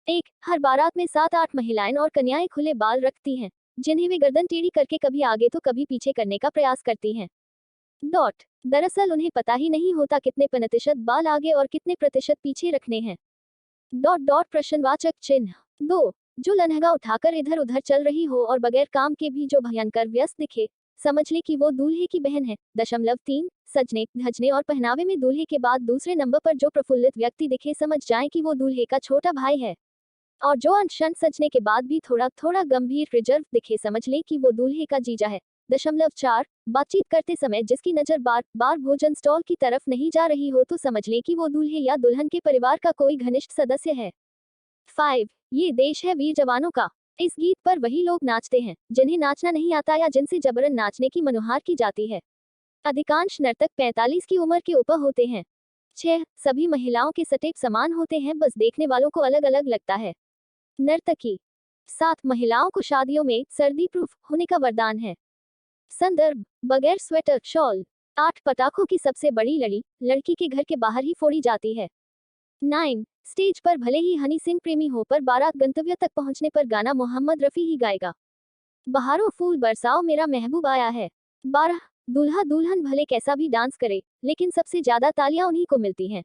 एक, हर बारात में 7-8 महिलाएं और कन्याएं खुले बाल रखती हैं, जिन्हें वे गर्दन टेढ़ी करके कभी आगे तो कभी पीछे करने का प्रयास करती हैं। डॉट। दरअसल उन्हें पता ही नहीं होता कितने प्रतिशत बाल आगे और कितने प्रतिशत पीछे रखने हैं। डॉट डॉट प्रश्नवाचक चिन्ह। 2, जो लहंगा उठाकर इधर उधर चल रही हो और बगैर काम के भी जो भयंकर व्यस्त दिखे, समझ ले कि वो दूल्हे की बहन है। 3, सजने धजने और पहनावे में दूल्हे के बाद दूसरे नंबर पर जो प्रफुल्लित व्यक्ति दिखे, समझ जाएं कि वो दूल्हे का छोटा भाई है। और जो अनशन सजने के बाद भी थोड़ा थोड़ा गंभीर रिजर्व दिखे, समझ ले कि वो दूल्हे का जीजा है। 4, बातचीत करते समय जिसकी नजर बार बार भोजन स्टॉल की तरफ नहीं जा रही हो, तो समझ ले कि वो दूल्हे या दुल्हन के परिवार का कोई घनिष्ठ सदस्य है। 5, ये देश है वीर जवानों का। इस गीत पर वही लोग नाचते हैं जिन्हें नाचना नहीं आता या जिनसे जबरन नाचने की मनुहार की जाती है। अधिकांश नर्तक 45 की उम्र के ऊपर होते हैं। 6, सभी महिलाओं के स्टेप समान होते हैं, बस देखने वालों को अलग अलग लगता है। नर्तकी। 7, महिलाओं को शादियों में सर्दी प्रूफ होने का वरदान है। संदर्भ, बगैर स्वेटर शॉल। 8, पटाखों की सबसे बड़ी लड़ी लड़की के घर के बाहर ही फोड़ी जाती है। 9, स्टेज पर भले ही हनी सिंह प्रेमी हो, पर बारात गंतव्य तक पहुंचने पर गाना मोहम्मद रफी ही गाएगा। बहारों फूल बरसाओ मेरा महबूब आया है। 12, दूल्हा दुल्हन भले कैसा भी डांस करे, लेकिन सबसे ज्यादा तालियां उन्हीं को मिलती हैं।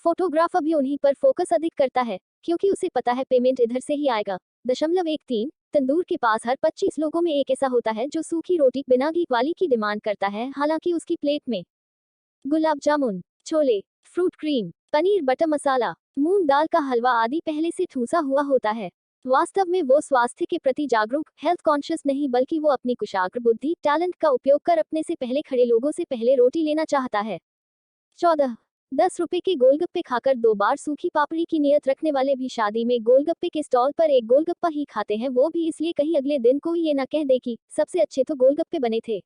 फोटोग्राफर भी उन्हीं पर फोकस अधिक करता है, क्योंकि उसे पता है पेमेंट इधर से ही आएगा। 13, तंदूर के पास हर 25 लोगों में एक ऐसा होता है जो सूखी रोटी बिना घी वाली की डिमांड करता है, हालांकि उसकी प्लेट में gulab jamun, chole, fruit cream, paneer butter masala, मूंग दाल का हलवा आदि पहले से ठूसा हुआ होता है। वास्तव में वो स्वास्थ्य के प्रति जागरूक, हेल्थ कॉन्शियस नहीं, बल्कि वो अपनी कुशाग्र बुद्धि, टैलेंट का उपयोग कर अपने से पहले खड़े लोगों से पहले रोटी लेना चाहता है। 14, 10 रुपए के गोलगप्पे खाकर 2 बार सूखी पापड़ी की नियत रखने वाले भी शादी में गोलगप्पे के स्टॉल पर एक गोलगप्पा ही खाते हैं, वो भी इसलिए कहीं अगले दिन कोई ये न कह दे कि सबसे अच्छे तो गोलगप्पे बने थे।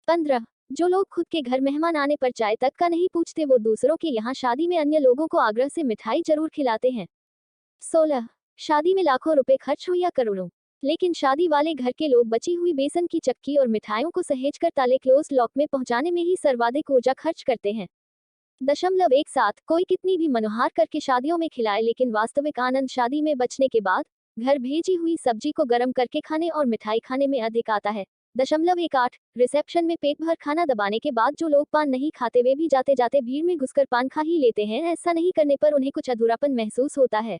15, जो लोग खुद के घर मेहमान आने पर चाय तक का नहीं पूछते, वो दूसरों के यहाँ शादी में अन्य लोगों को आग्रह से मिठाई जरूर खिलाते हैं। 16, शादी में लाखों रुपए खर्च हो या करोड़ों, लेकिन शादी वाले घर के लोग बची हुई बेसन की चक्की और मिठाइयों को सहेज कर ताले क्लोज लॉक में पहुंचाने में ही सर्वाधिक ऊर्जा खर्च करते हैं। 17, कोई कितनी भी मनोहार करके शादियों में खिलाए, लेकिन वास्तविक आनंद शादी में बचने के बाद घर भेजी हुई सब्जी को गर्म करके खाने और मिठाई खाने में अधिक आता है। 18, रिसेप्शन में पेट भर खाना दबाने के बाद जो लोग पान नहीं खाते, वे भी जाते जाते भीड़ में घुसकर पान खा ही लेते हैं। ऐसा नहीं करने पर उन्हें कुछ अधूरापन महसूस होता है।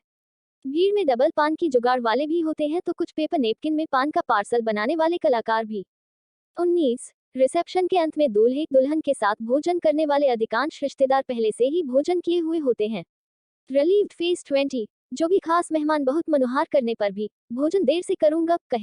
भीड़ में डबल पान की जुगाड़ वाले भी होते हैं, तो कुछ पेपर नेपकिन में पान का पार्सल बनाने वाले कलाकार भी। 19, रिसेप्शन के अंत में दूल्हे दुल्हन के साथ भोजन करने वाले अधिकांश रिश्तेदार पहले से ही भोजन किए हुए होते हैं। रिलीव्ड फेस 20, जो भी खास मेहमान बहुत मनोहार करने पर भी भोजन देर से करूंगा कहे